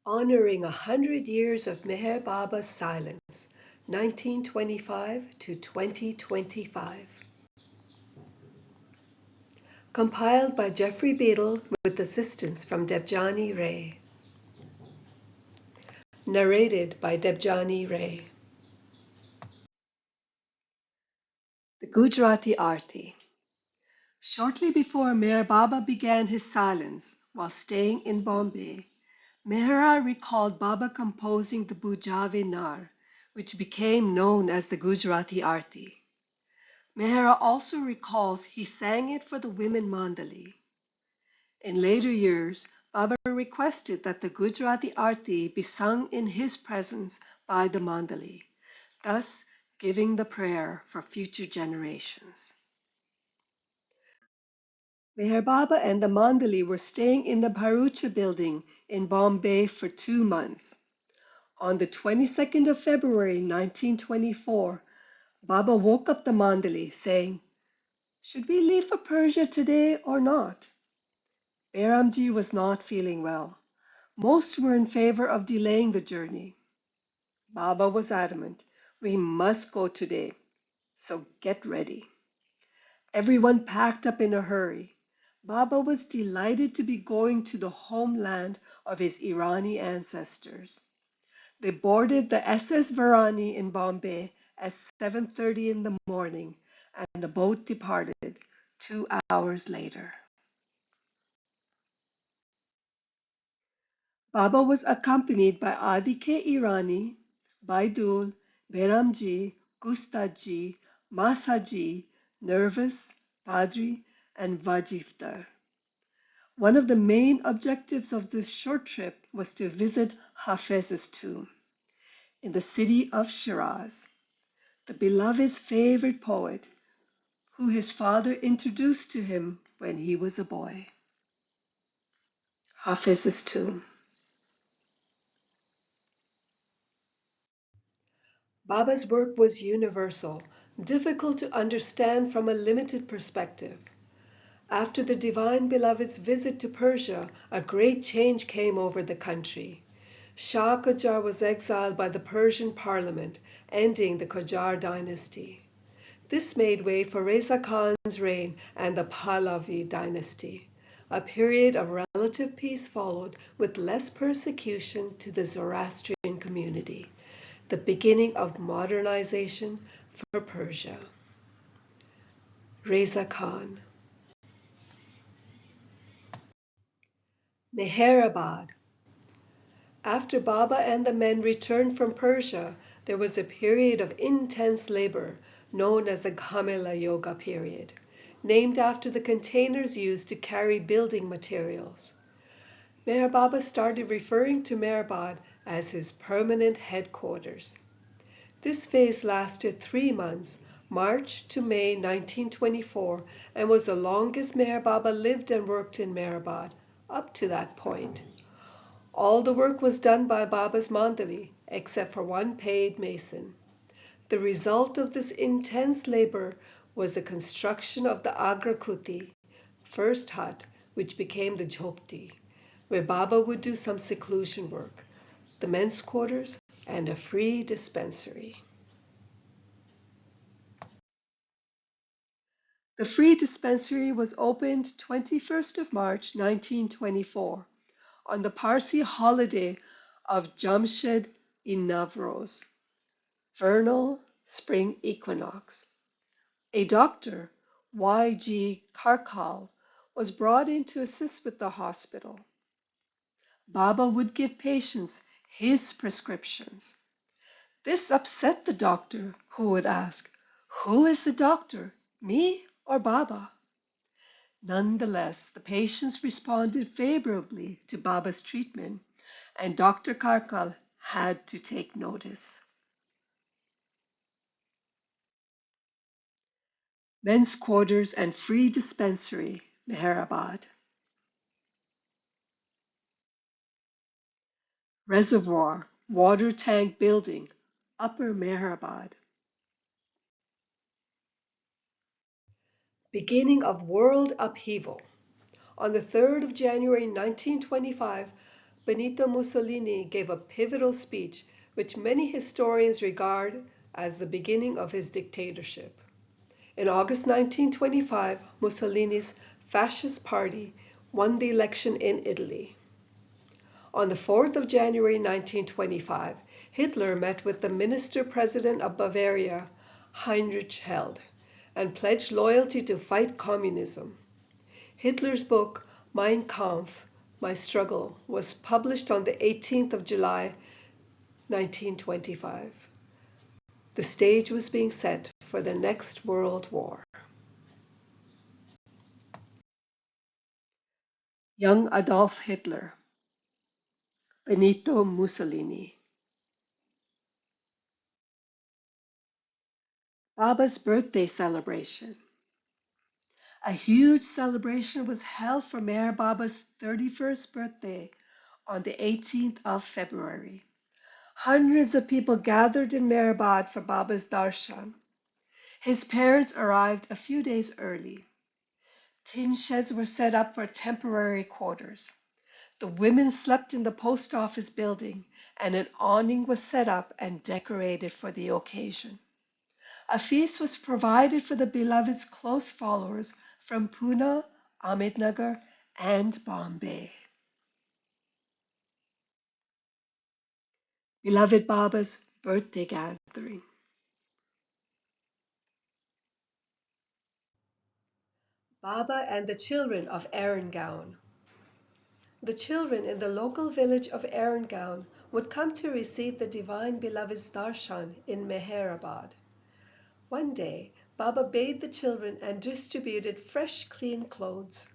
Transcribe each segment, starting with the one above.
Honoring 100 years of Meher Baba's silence, 1925 to 2025. Compiled by Jeffrey Beadle with assistance from Debjani Ray. Narrated by Debjani Ray. The Gujarati Arti. Shortly before Meher Baba began his silence while staying in Bombay, Mehra recalled Baba composing the Bujave Nar, which became known as the Gujarati Arti. Mehra also recalls he sang it for the women Mandali. In later years, Baba requested that the Gujarati Arti be sung in his presence by the Mandali, thus giving the prayer for future generations. Meher Baba and the Mandali were staying in the Bharucha building in Bombay for 2 months. On the 22nd of February 1924, Baba woke up the Mandali saying, "Should we leave for Persia today or not?" Behramji was not feeling well. Most were in favor of delaying the journey. Baba was adamant, "We must go today, so get ready." Everyone packed up in a hurry. Baba was delighted to be going to the homeland of his Irani ancestors. They boarded the SS Varani in Bombay at 7:30 in the morning, and the boat departed 2 hours later. Baba was accompanied by Adi K. Irani, Baidul, Behramji, Gustaji, Masaji, Nervous, Padri, and Vajifdar. One of the main objectives of this short trip was to visit Hafez's tomb in the city of Shiraz, the beloved's favorite poet, who his father introduced to him when he was a boy. Hafez's tomb. Baba's work was universal, difficult to understand from a limited perspective. After the Divine Beloved's visit to Persia, a great change came over the country. Shah Qajar was exiled by the Persian parliament, ending the Qajar dynasty. This made way for Reza Khan's reign and the Pahlavi dynasty. A period of relative peace followed, with less persecution to the Zoroastrian community, the beginning of modernization for Persia. Reza Khan. Meherabad. After Baba and the men returned from Persia, there was a period of intense labor known as the Gamela Yoga period, named after the containers used to carry building materials. Meher Baba started referring to Meherabad as his permanent headquarters. This phase lasted 3 months, March to May 1924, and was the longest Meher Baba lived and worked in Meherabad up to that point. All the work was done by Baba's Mandali, except for one paid mason. The result of this intense labor was the construction of the Agrakuti, first hut, which became the Jhopti, where Baba would do some seclusion work, the men's quarters, and a free dispensary. The free dispensary was opened 21st of March 1924 on the Parsi holiday of Jamshed in Navroz, vernal spring equinox. A doctor, Y.G. Karkal, was brought in to assist with the hospital. Baba would give patients his prescriptions. This upset the doctor, who would ask, "Who is the doctor, me or Baba?" Nonetheless, the patients responded favorably to Baba's treatment, and Dr. Karkal had to take notice. Men's quarters and free dispensary, Meherabad. Reservoir, water tank building, Upper Meherabad. Beginning of world upheaval. On the 3rd of January 1925, Benito Mussolini gave a pivotal speech which many historians regard as the beginning of his dictatorship. In August 1925, Mussolini's Fascist Party won the election in Italy. On the 4th of January 1925, Hitler met with the Minister-President of Bavaria, Heinrich Held, and pledged loyalty to fight communism. Hitler's book, Mein Kampf, My Struggle, was published on the 18th of July 1925. The stage was being set for the next World War. Young Adolf Hitler, Benito Mussolini. Baba's birthday celebration. A huge celebration was held for Meher Baba's 31st birthday on the 18th of February. Hundreds of people gathered in Mehrabad for Baba's darshan. His parents arrived a few days early. Tin sheds were set up for temporary quarters. The women slept in the post office building, and an awning was set up and decorated for the occasion. A feast was provided for the beloved's close followers from Pune, Ahmednagar, and Bombay. Beloved Baba's birthday gathering. Baba and the children of Arangaon. The children in the local village of Arangaon would come to receive the Divine Beloved's darshan in Meherabad. One day, Baba bathed the children and distributed fresh, clean clothes.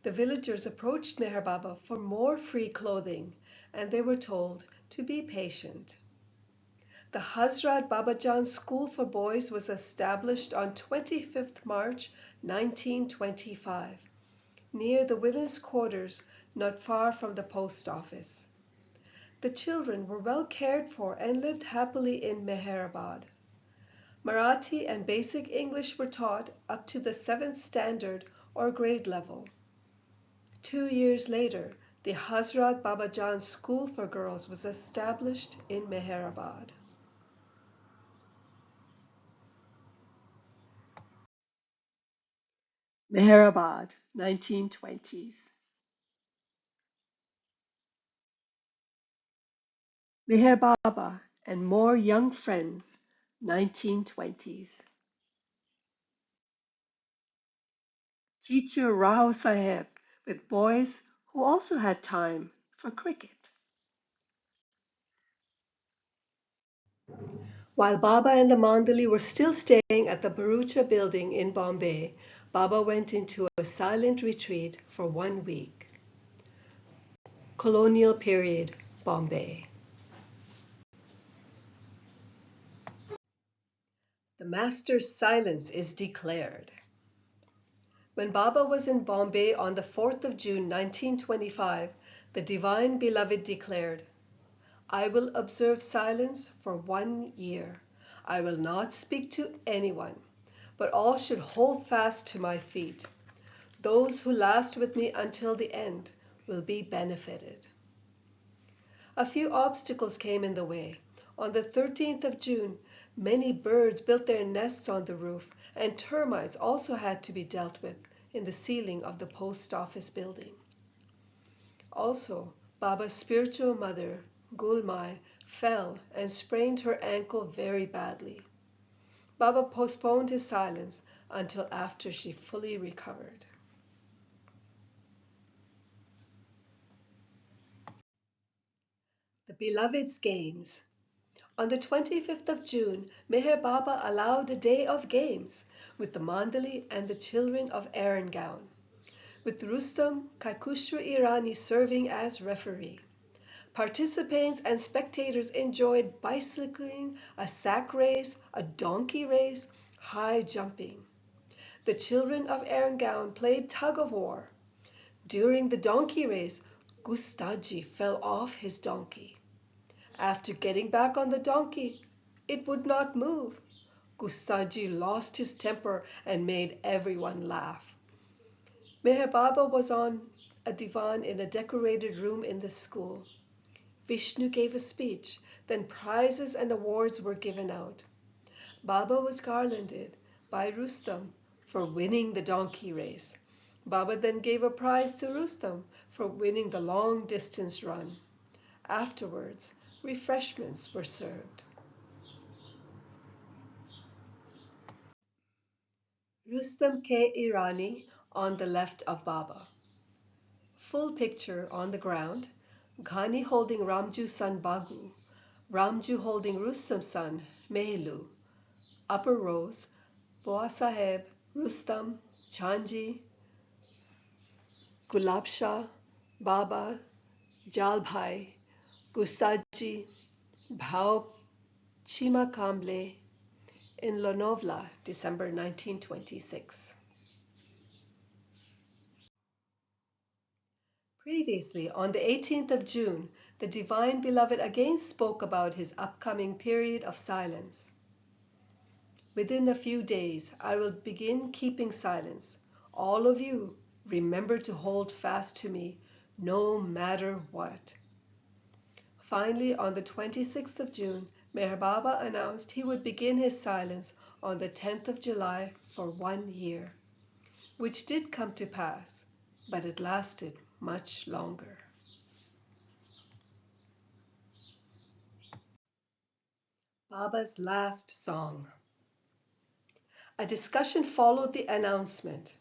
The villagers approached Meher Baba for more free clothing, and they were told to be patient. The Hazrat Babajan School for Boys was established on 25th March 1925, near the women's quarters not far from the post office. The children were well cared for and lived happily in Meherabad. Marathi and basic English were taught up to the 7th standard or grade level. 2 years later, the Hazrat Babajan School for Girls was established in Meherabad. Meherabad, 1920s. Meher Baba and More Young Friends, 1920s. Teacher Rao Saheb with boys who also had time for cricket. While Baba and the Mandali were still staying at the Barucha building in Bombay, Baba went into a silent retreat for 1 week. Colonial period, Bombay. The Master's silence is declared. When Baba was in Bombay on the 4th of June 1925, the Divine Beloved declared, I will observe silence for 1 year. I will not speak to anyone, but all should hold fast to my feet. Those who last with me until the end will be benefited. A few obstacles came in the way. On the 13th of June, many birds built their nests on the roof, and termites also had to be dealt with in the ceiling of the post office building. Also, Baba's spiritual mother, Gulmai, fell and sprained her ankle very badly. Baba postponed his silence until after she fully recovered. The Beloved's Games. On the 25th of June, Meher Baba allowed a day of games with the Mandali and the children of Arangaon, with Rustam Kaikushra Irani serving as referee. Participants and spectators enjoyed bicycling, a sack race, a donkey race, high jumping. The children of Arangaon played tug of war. During the donkey race, Gustaji fell off his donkey. After getting back on the donkey, it would not move. Gustaji lost his temper and made everyone laugh. Meher Baba was on a divan in a decorated room in the school. Vishnu gave a speech, then prizes and awards were given out. Baba was garlanded by Rustam for winning the donkey race. Baba then gave a prize to Rustam for winning the long distance run. Afterwards, refreshments were served. Rustam K. Irani on the left of Baba. Full picture on the ground. Ghani holding Ramju son Bagu, Ramju holding Rustam's son Mehlu. Upper rows, Boa Saheb, Rustam, Chanji, Gulab Shah, Baba, Jalbhai, Gustaji, Bhau Chima Kamble in Lonovla, December 1926. Previously, on the 18th of June, the Divine Beloved again spoke about his upcoming period of silence. Within a few days, I will begin keeping silence. All of you, remember to hold fast to me, no matter what. Finally, on the 26th of June, Meher Baba announced he would begin his silence on the 10th of July for 1 year, which did come to pass, but it lasted much longer. Baba's last song. A discussion followed the announcement.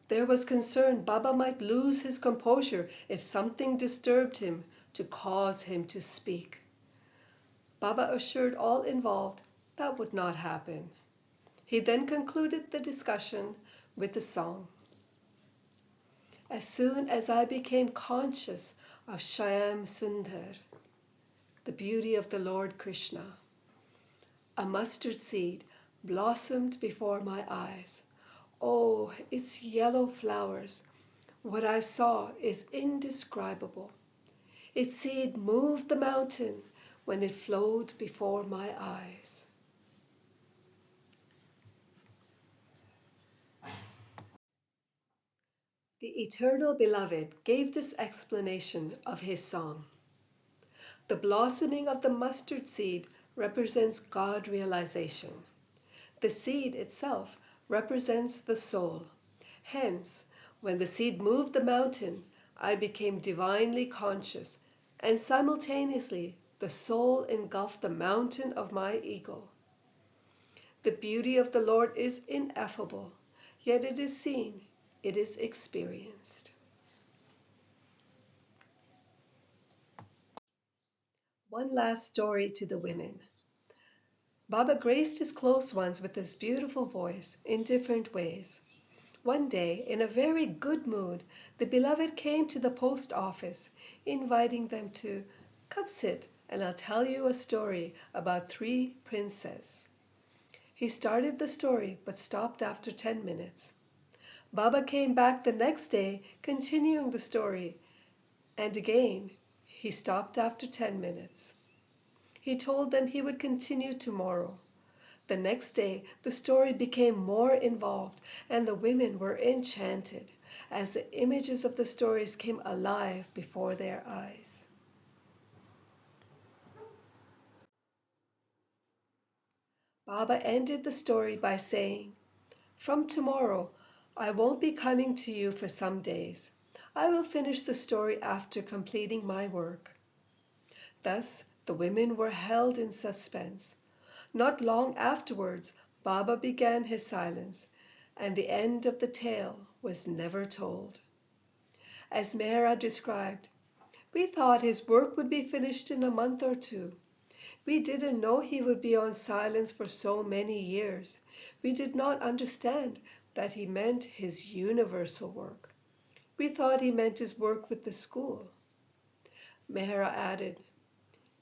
There was concern Baba might lose his composure if something disturbed him to cause him to speak. Baba assured all involved that would not happen. He then concluded the discussion with the song. As soon as I became conscious of Shyam Sundar, the beauty of the Lord Krishna, a mustard seed blossomed before my eyes. Oh, its yellow flowers! What I saw is indescribable. Its seed moved the mountain when it flowed before my eyes. The Eternal Beloved gave this explanation of his song. The blossoming of the mustard seed represents God realization. The seed itself represents the soul. Hence, when the seed moved the mountain, I became divinely conscious, and simultaneously the soul engulfed the mountain of my ego. The beauty of the Lord is ineffable, yet it is seen, it is experienced. One last story to the women. Baba graced his close ones with his beautiful voice in different ways. One day, in a very good mood, the Beloved came to the post office, inviting them to come sit and I'll tell you a story about 3 princes. He started the story but stopped after 10 minutes. Baba came back the next day, continuing the story, and again he stopped after 10 minutes. He told them he would continue tomorrow. The next day the story became more involved, and the women were enchanted as the images of the stories came alive before their eyes. Baba ended the story by saying, "From tomorrow, I won't be coming to you for some days. I will finish the story after completing my work." Thus the women were held in suspense. Not long afterwards, Baba began his silence, and the end of the tale was never told. As Mehra described, "We thought his work would be finished in a month or 2. We didn't know he would be on silence for so many years. We did not understand that he meant his universal work. We thought he meant his work with the school." Mehra added,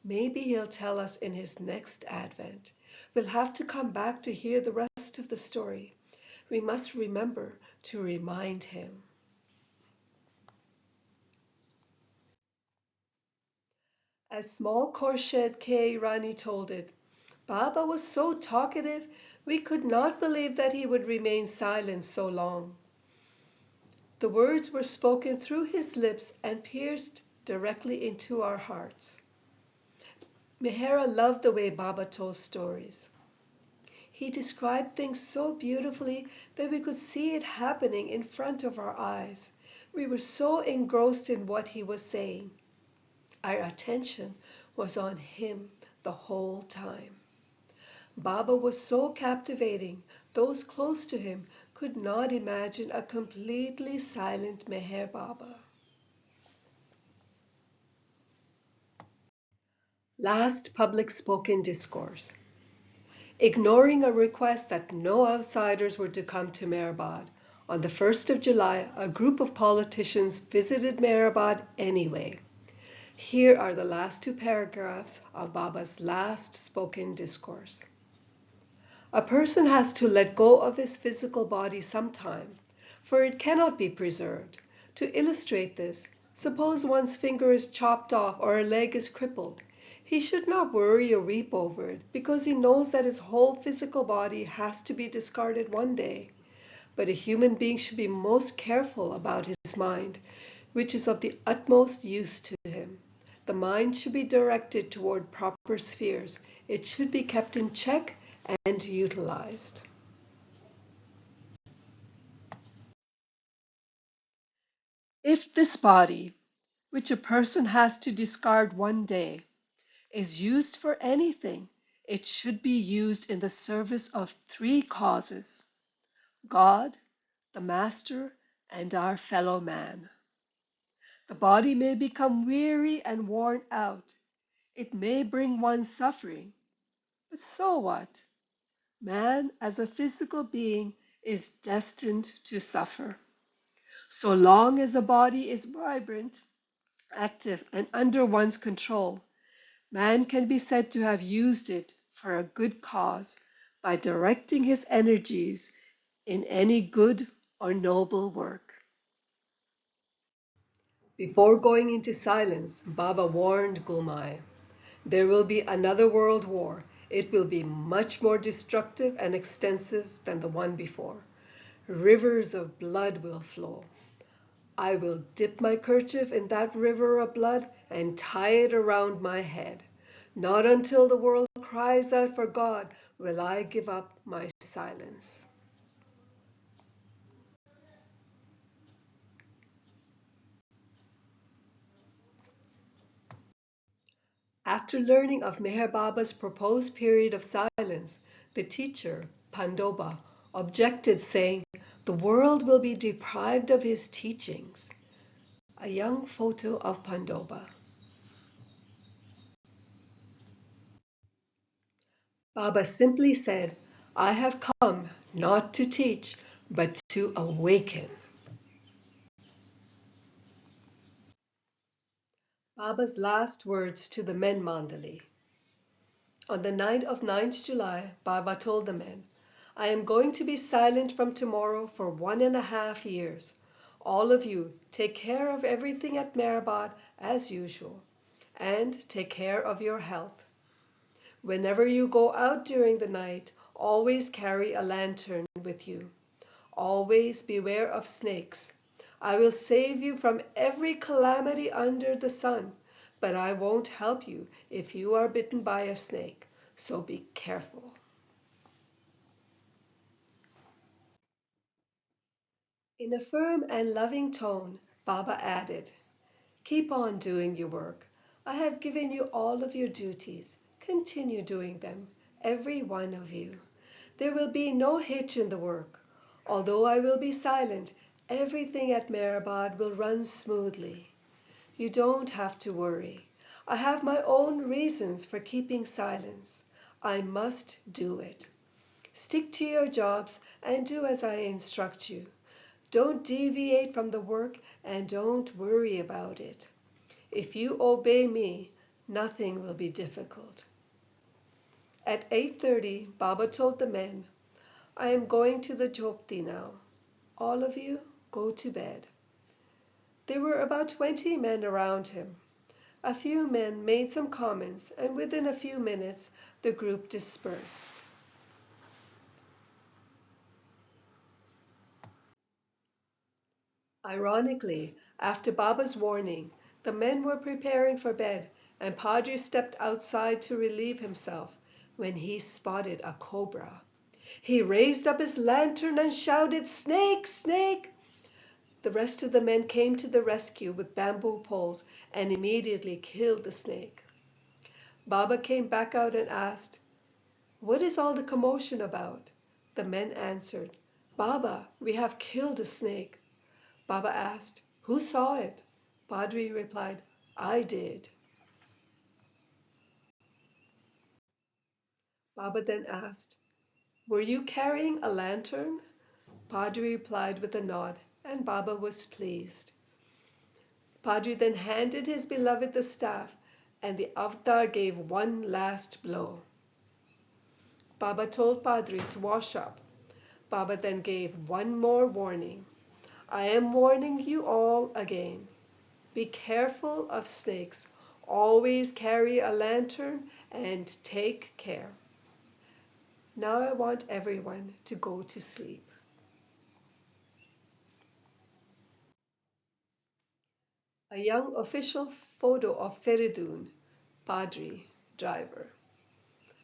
"Maybe he'll tell us in his next advent. We'll have to come back to hear the rest of the story. We must remember to remind him." As small Khorshid K. Rani told it, "Baba was so talkative, we could not believe that he would remain silent so long." The words were spoken through his lips and pierced directly into our hearts. Mehera loved the way Baba told stories. He described things so beautifully that we could see it happening in front of our eyes. We were so engrossed in what he was saying. Our attention was on him the whole time. Baba was so captivating, those close to him could not imagine a completely silent Meher Baba. Last public spoken discourse. Ignoring a request that no outsiders were to come to Mehrabad, on the 1st of July, a group of politicians visited Mehrabad anyway. Here are the last two paragraphs of Baba's last spoken discourse. A person has to let go of his physical body sometime, for it cannot be preserved. To illustrate this, suppose one's finger is chopped off or a leg is crippled. He should not worry or weep over it, because he knows that his whole physical body has to be discarded one day. But a human being should be most careful about his mind, which is of the utmost use to him. The mind should be directed toward proper spheres. It should be kept in check and utilized. If this body, which a person has to discard one day, is used for anything, it should be used in the service of three causes: God, the Master, and our fellow man. The body may become weary and worn out. It may bring one suffering. But so what? Man, as a physical being, is destined to suffer. So long as the body is vibrant, active, and under one's control, man can be said to have used it for a good cause by directing his energies in any good or noble work. Before going into silence, Baba warned Gulmai, there will be another world war. It will be much more destructive and extensive than the one before. Rivers of blood will flow. I will dip my kerchief in that river of blood and tie it around my head. Not until the world cries out for God will I give up my silence. After learning of Meher Baba's proposed period of silence, the teacher, Pandoba, objected, saying, "The world will be deprived of his teachings." A young photo of Pandoba. Baba simply said, "I have come not to teach, but to awaken." Baba's last words to the men Mandali. On the night of 9th July, Baba told the men, "I am going to be silent from tomorrow for 1.5 years. All of you take care of everything at Mehrabad as usual, and take care of your health. Whenever you go out during the night, always carry a lantern with you. Always beware of snakes. I will save you from every calamity under the sun, but I won't help you if you are bitten by a snake, so be careful." In a firm and loving tone, Baba added, "Keep on doing your work. I have given you all of your duties. Continue doing them, every one of you. There will be no hitch in the work. Although I will be silent, everything at Mehrabad will run smoothly. You don't have to worry. I have my own reasons for keeping silence. I must do it. Stick to your jobs and do as I instruct you. Don't deviate from the work and don't worry about it. If you obey me, nothing will be difficult." At 8:30, Baba told the men, "I am going to the Jhopti now. All of you go to bed." There were about 20 men around him. A few men made some comments, and within a few minutes the group dispersed. Ironically, after Baba's warning, the men were preparing for bed, and Padre stepped outside to relieve himself when he spotted a cobra. He raised up his lantern and shouted, "Snake! Snake!" The rest of the men came to the rescue with bamboo poles and immediately killed the snake. Baba came back out and asked, "What is all the commotion about?" The men answered, "Baba, we have killed a snake." Baba asked, "Who saw it?" Padre replied, "I did." Baba then asked, "Were you carrying a lantern?" Padre replied with a nod, and Baba was pleased. Padre then handed his beloved the staff, and the avatar gave one last blow. Baba told Padre to wash up. Baba then gave one more warning. "I am warning you all again. Be careful of snakes. Always carry a lantern and take care. Now I want everyone to go to sleep." A young official photo of Feridun, Padre, driver,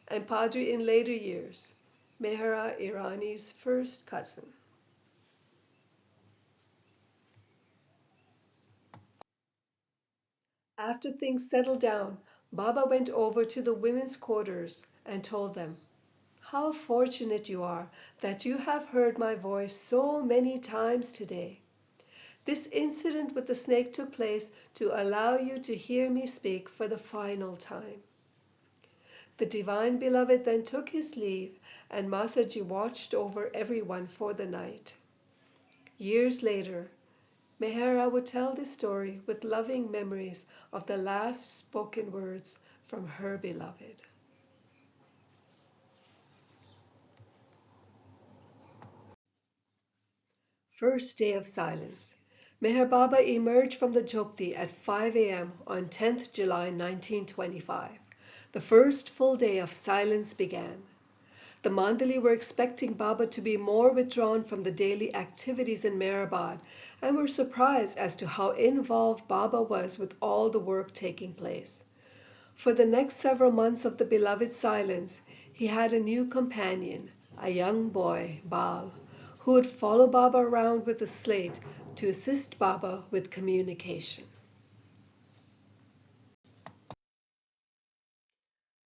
and Padre in later years, Mehera Irani's first cousin. After things settled down, Baba went over to the women's quarters and told them, "How fortunate you are that you have heard my voice so many times today. This incident with the snake took place to allow you to hear me speak for the final time." The Divine Beloved then took his leave, and Masaji watched over everyone for the night. Years later, Mehera would tell this story with loving memories of the last spoken words from her beloved. First day of silence. Meher Baba emerged from the Jhopti at 5 a.m. on 10th July 1925. The first full day of silence began. The Mandali were expecting Baba to be more withdrawn from the daily activities in Meherabad and were surprised as to how involved Baba was with all the work taking place. For the next several months of the beloved silence, he had a new companion, a young boy, Bal, who would follow Baba around with a slate to assist Baba with communication.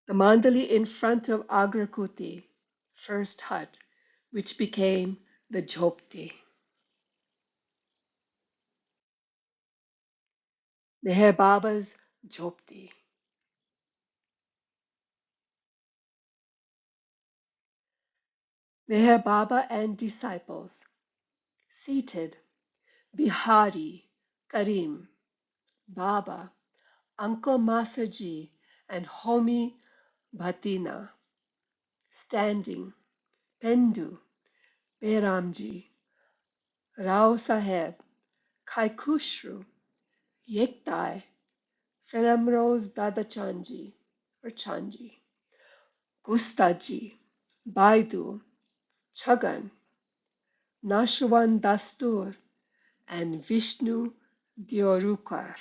The Mandali in front of Agrakuti, first hut, which became the Jhopti. Meher Baba's Jhopti. Meher Baba and disciples. Seated, Bihari, Karim, Baba, Uncle Masaji, and Homi Bhatina. Standing, Pendu, Behramji, Rao Saheb, Kaikushru, Yektai, Feramrose Dadachanji or Chanji, Gustaji, Baidu, Chagan, Nashwan Dastur, and Vishnu Diorukar.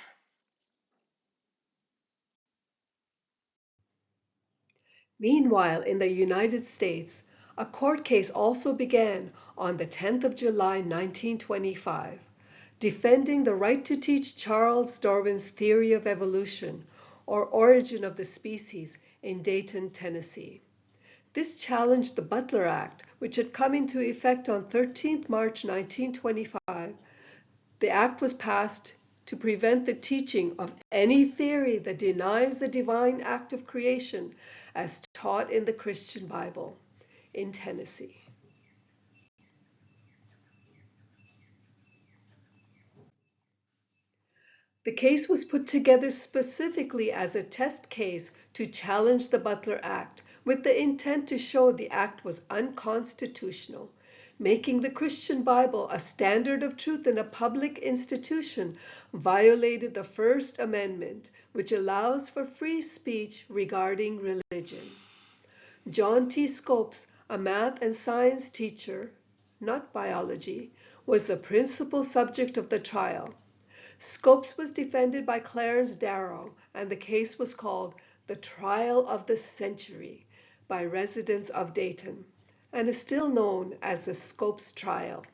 Meanwhile, in the United States, a court case also began on the 10th of July 1925, defending the right to teach Charles Darwin's theory of evolution, or origin of the species, in Dayton, Tennessee. This challenged the Butler Act, which had come into effect on 13th March 1925. The act was passed to prevent the teaching of any theory that denies the divine act of creation as taught in the Christian Bible in Tennessee. The case was put together specifically as a test case to challenge the Butler Act, with the intent to show the act was unconstitutional. Making the Christian Bible a standard of truth in a public institution violated the First Amendment, which allows for free speech regarding religion. John T. Scopes, a math and science teacher, not biology, was the principal subject of the trial. Scopes was defended by Clarence Darrow, and the case was called the Trial of the Century by residents of Dayton, and is still known as the Scopes trial.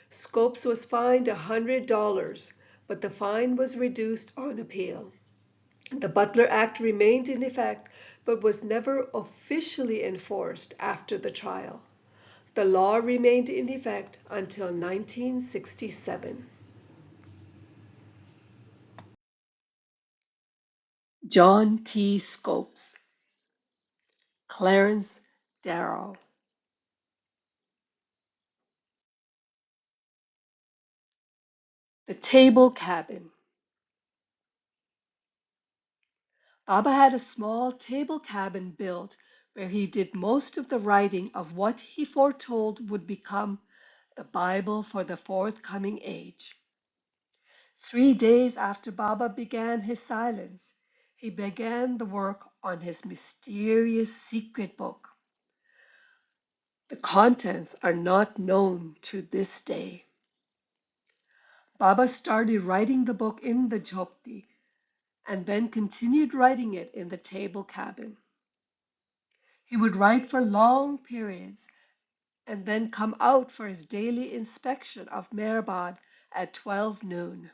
Scopes was fined $100, but the fine was reduced on appeal. The Butler Act remained in effect, but was never officially enforced after the trial. The law remained in effect until 1967. John T. Scopes, Clarence Darrow. The Table Cabin. Baba had a small table cabin built where he did most of the writing of what he foretold would become the Bible for the forthcoming age. 3 days after Baba began his silence, he began the work on his mysterious secret book. The contents are not known to this day. Baba started writing the book in the Jhopti and then continued writing it in the table cabin. He would write for long periods and then come out for his daily inspection of Mehrabad at 12 noon.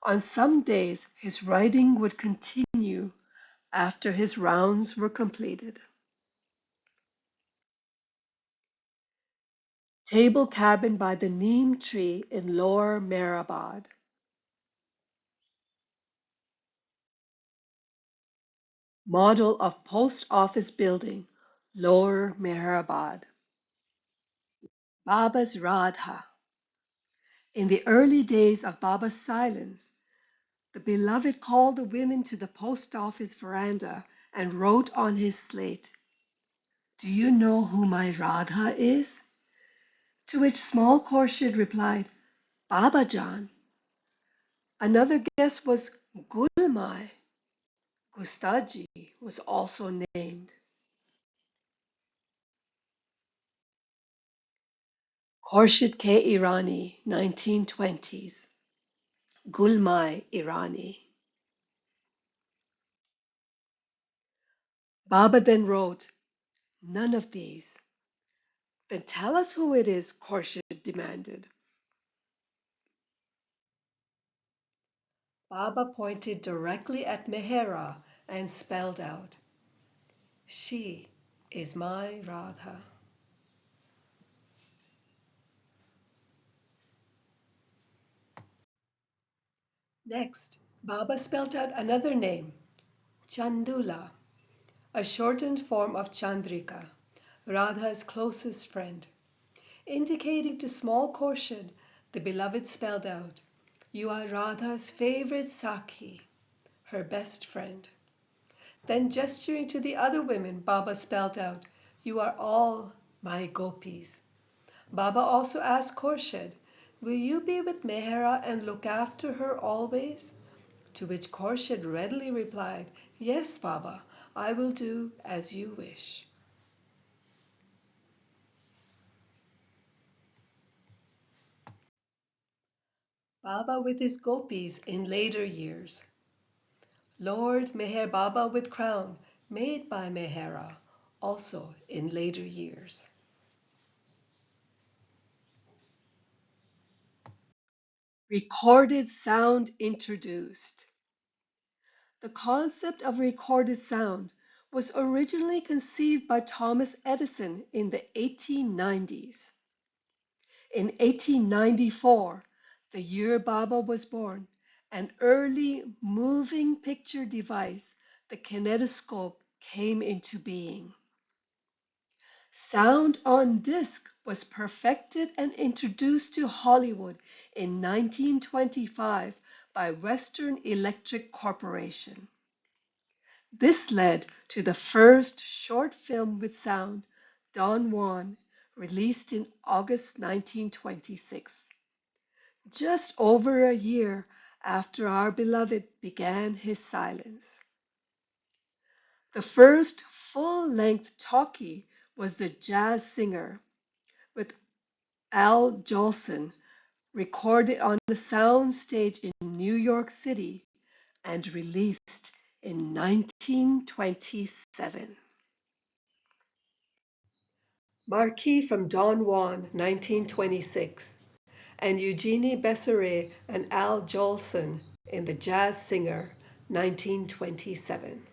On some days, his writing would continue after his rounds were completed. Table cabin by the neem tree in Lower Mehrabad. Model of post office building, Lower Mehrabad. Baba's Radha. In the early days of Baba's silence, the beloved called the women to the post office veranda and wrote on his slate, "Do you know who my Radha is?" To which small Khorshid replied, "Baba Jan." Another guess was Gulmai. Gustaji was also named. Khorshid K. Irani, 1920s. Gulmai Irani. Baba then wrote, "None of these." "Then tell us who it is," Khorshid demanded. Baba pointed directly at Mehera and spelled out, "She is my Radha." Next, Baba spelled out another name, Chandula, a shortened form of Chandrika, Radha's closest friend. Indicating to small Khorshid, the beloved spelled out, "You are Radha's favorite Sakhi, her best friend." Then gesturing to the other women, Baba spelled out, "You are all my gopis." Baba also asked Khorshid, "Will you be with Mehera and look after her always?" To which Khorshid readily replied, "Yes, Baba, I will do as you wish." Baba with his gopis in later years. Lord Meher Baba with crown, made by Mehera, also in later years. Recorded sound introduced. The concept of recorded sound was originally conceived by Thomas Edison in the 1890s. In 1894, the year Baba was born, an early moving picture device, the kinetoscope, came into being. Sound on disc was perfected and introduced to Hollywood in 1925 by Western Electric Corporation. This led to the first short film with sound, Don Juan, released in August 1926, just over a year after our beloved began his silence. The first full-length talkie was The Jazz Singer, with Al Jolson recorded on a sound stage in New York City and released in 1927. Marquis from Don Juan, 1926, and Eugenie Besseret and Al Jolson in The Jazz Singer, 1927.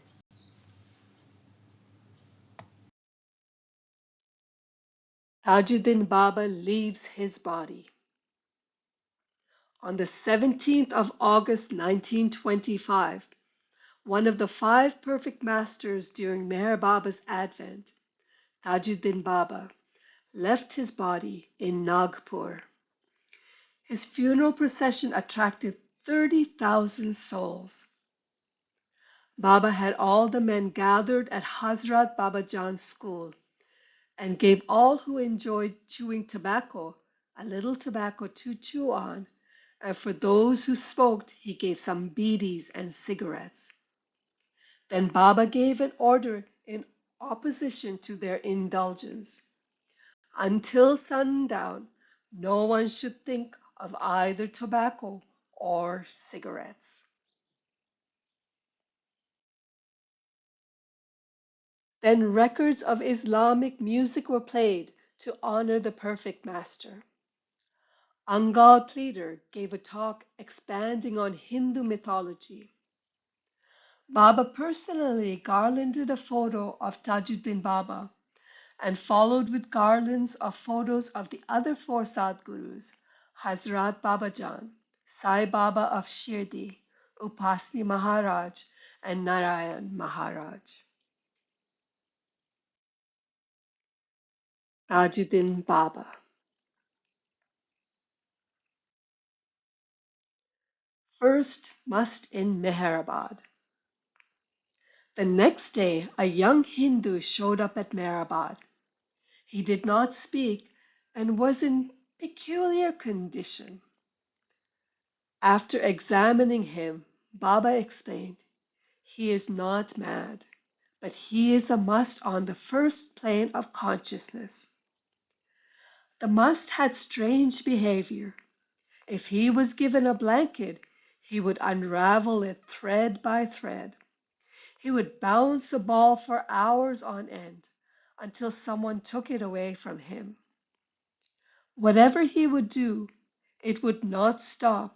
Tajuddin Baba leaves his body. On the 17th of August 1925, one of the five perfect masters during Meher Baba's advent, Tajuddin Baba, left his body in Nagpur. His funeral procession attracted 30,000 souls. Baba had all the men gathered at Hazrat Babajan's school and gave all who enjoyed chewing tobacco a little tobacco to chew on, and for those who smoked he gave some beedis and cigarettes. Then Baba gave an order in opposition to their indulgence. Until sundown, no one should think of either tobacco or cigarettes. Then records of Islamic music were played to honor the perfect master. Angad Pleader gave a talk expanding on Hindu mythology. Baba personally garlanded a photo of Tajuddin Baba and followed with garlands of photos of the other four Sadgurus, Hazrat Babajan, Sai Baba of Shirdi, Upasni Maharaj, and Narayan Maharaj. Tajuddin Baba. First must in Meherabad. The next day, a young Hindu showed up at Meherabad. He did not speak and was in peculiar condition. After examining him, Baba explained, he is not mad, but he is a must on the first plane of consciousness. The must had strange behavior. If he was given a blanket, he would unravel it thread by thread. He would bounce a ball for hours on end until someone took it away from him. Whatever he would do, it would not stop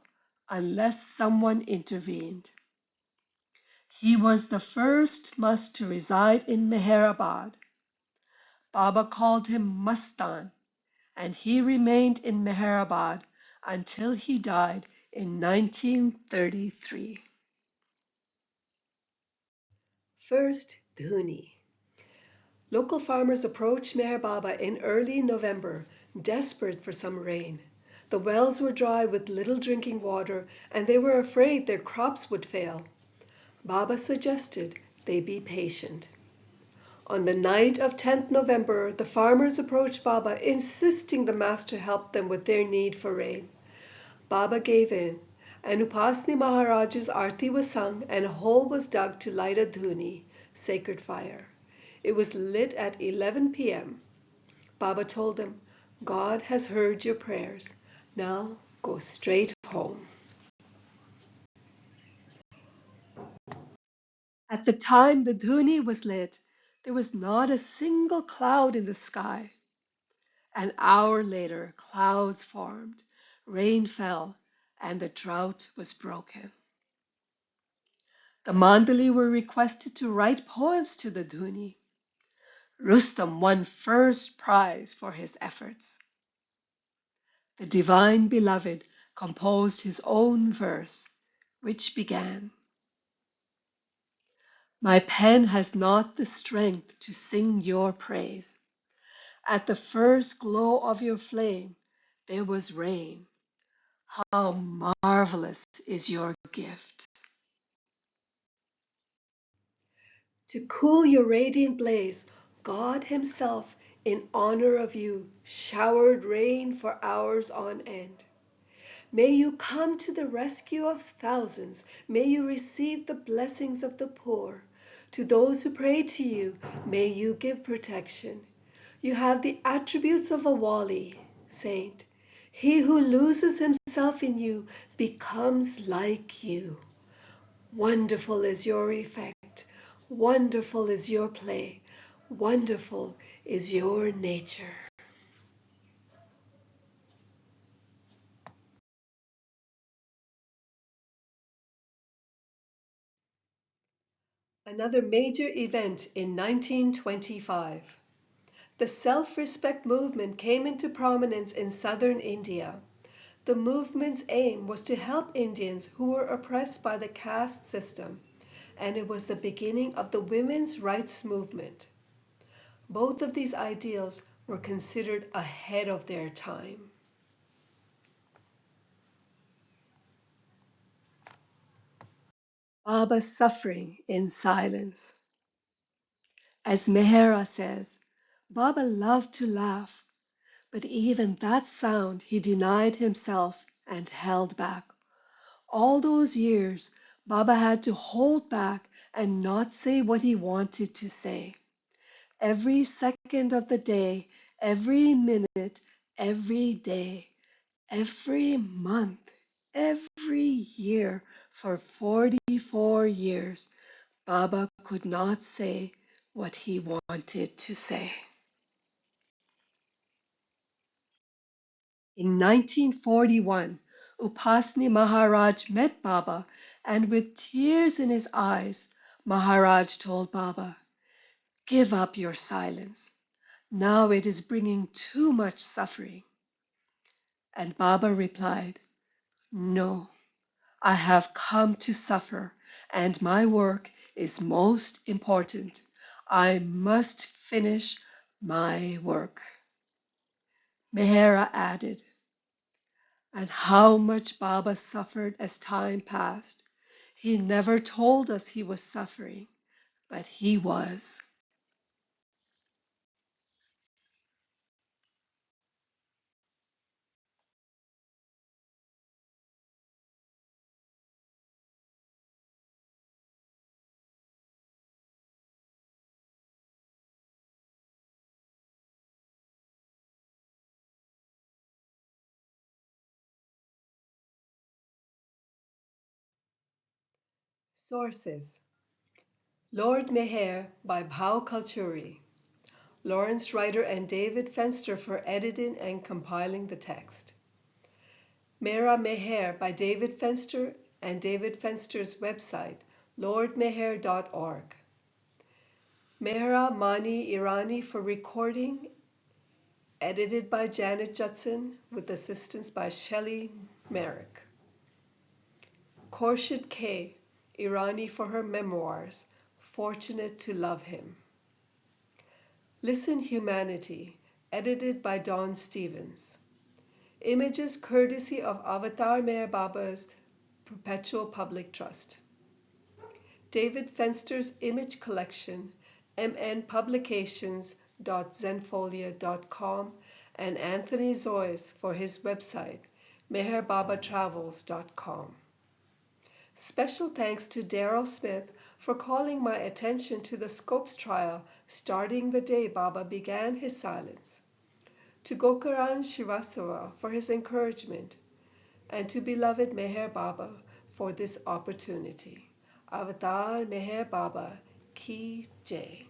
unless someone intervened. He was the first must to reside in Meherabad. Baba called him Mastan, and he remained in Meherabad until he died in 1933. First Dhuni. Local farmers approached Meher Baba in early November, desperate for some rain. The wells were dry with little drinking water, and they were afraid their crops would fail. Baba suggested they be patient. On the night of 10th November, the farmers approached Baba, insisting the master help them with their need for rain. Baba gave in, and Upasni Maharaj's arti was sung and a hole was dug to light a dhuni, sacred fire. It was lit at 11 p.m. Baba told them, God has heard your prayers. Now go straight home. At the time the dhuni was lit, there was not a single cloud in the sky. An hour later, clouds formed, rain fell, and the drought was broken. The Mandali were requested to write poems to the dhuni. Rustam won first prize for his efforts. The divine beloved composed his own verse, which began, My pen has not the strength to sing your praise. At the first glow of your flame, there was rain. How marvelous is your gift. To cool your radiant blaze, God Himself, in honor of you, showered rain for hours on end. May you come to the rescue of thousands. May you receive the blessings of the poor. To those who pray to you, may you give protection. You have the attributes of a wali, saint. He who loses himself in you becomes like you. Wonderful is your effect. Wonderful is your play. Wonderful is your nature. Another major event in 1925. The self-respect movement came into prominence in southern India. The movement's aim was to help Indians who were oppressed by the caste system, and it was the beginning of the women's rights movement. Both of these ideals were considered ahead of their time. Baba's suffering in silence. As Mehera says, Baba loved to laugh, but even that sound he denied himself and held back. All those years, Baba had to hold back and not say what he wanted to say. Every second of the day, every minute, every day, every month, every year, for 44 years, Baba could not say what he wanted to say. In 1941, Upasni Maharaj met Baba, and with tears in his eyes, Maharaj told Baba, "Give up your silence. Now it is bringing too much suffering." And Baba replied, "No, I have come to suffer, and my work is most important. I must finish my work." Mehera added, "And how much Baba suffered as time passed. He never told us he was suffering, but he was." Sources: Lord Meher by Bhau Kalchuri, Lawrence Ryder and David Fenster for editing and compiling the text. Mera Meher by David Fenster and David Fenster's website, lordmeher.org. Mehra Mani Irani for recording, edited by Janet Judson with assistance by Shelley Merrick. Khorshid K. Irani for her memoirs, Fortunate to Love Him. Listen Humanity, edited by Dawn Stevens. Images courtesy of Avatar Meher Baba's Perpetual Public Trust. David Fenster's image collection, mnpublications.zenfolia.com, and Anthony Zois for his website, meherbabatravels.com. Special thanks to Daryl Smith for calling my attention to the Scopes trial starting the day Baba began his silence, to Gokaran Srivastava for his encouragement, and to beloved Meher Baba for this opportunity. Avatar Meher Baba Ki Jai.